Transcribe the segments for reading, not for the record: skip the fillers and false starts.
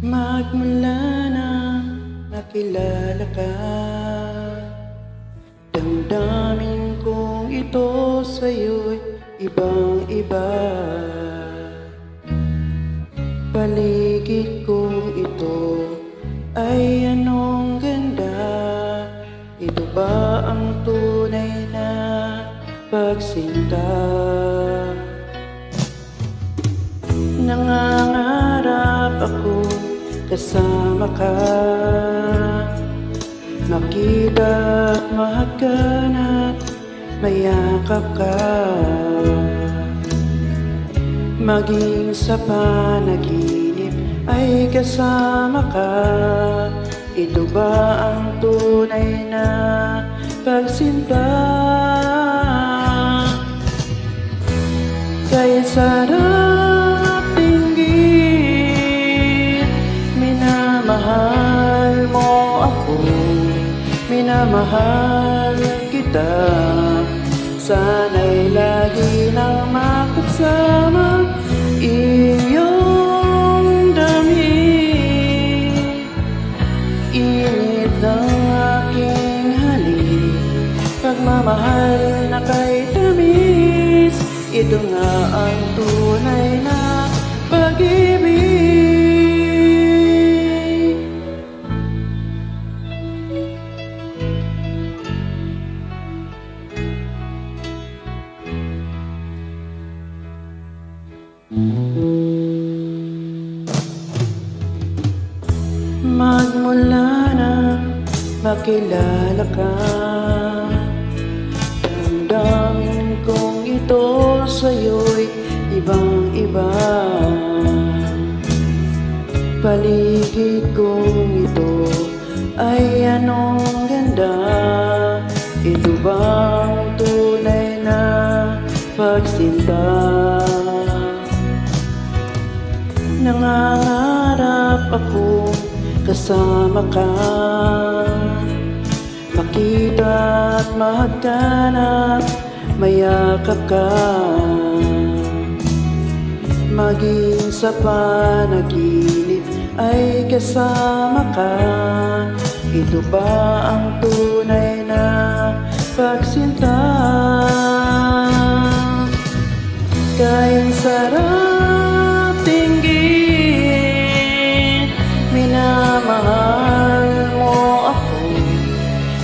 Magmula nang nakilala ka, damdamin kong ito sa'yo'y ibang-iba. Paligid kong ito ay anong ganda. Ito ba ang tunay na pagsinta? Nangangarap ako kasama ka, makita at mahagkan at mayakap ka, maging sa panaginip ay kasama ka. Ito ba ang tunay na pagsinta? Kaya sarap tingin, minamahal mo ako, minamahal kita. Sana'y lagi nang makasama iyong damit. Init ng aking halik, pagmamahal na kay tamis. Ito nga ang tunay na pag-ibig. Magmula nang makilala ka, damdamin kong ito sa'yo'y ibang-iba. Paligid kong ito ay anong ganda. Ito bang tunay na pagsinta? Nangangarap ako kasama ka, makita at mahagkan at mayakap ka, maging sa panaginip ay kasama ka. Ito ba ang tunay na pagsinta? Kaya sarap tingin, minamahal mo ako,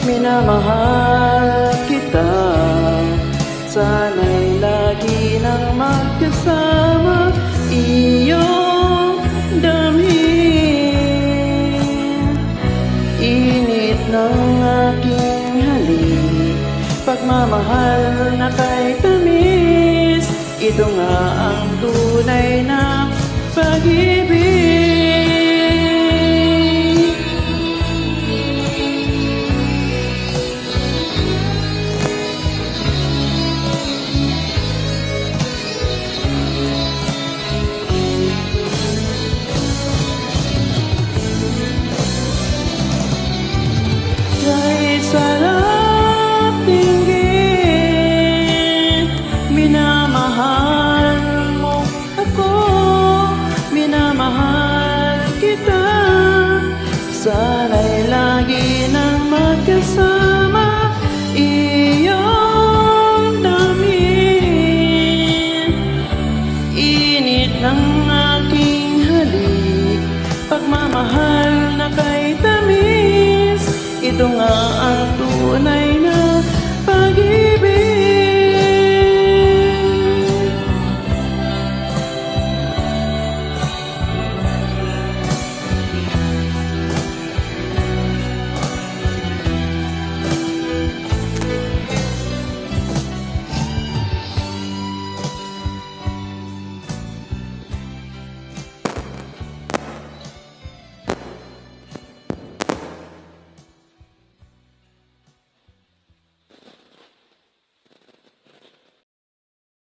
minamahal kita. Sana'y lagi nang magkasama iyong damit. Init ng aking halik, pagmamahal na kay tamis. Ito nga ang tunay na pag-ibig. Kahit sarap tingin, minamahal mo ako, minamahal kita. Sana'y lagi nang magkasama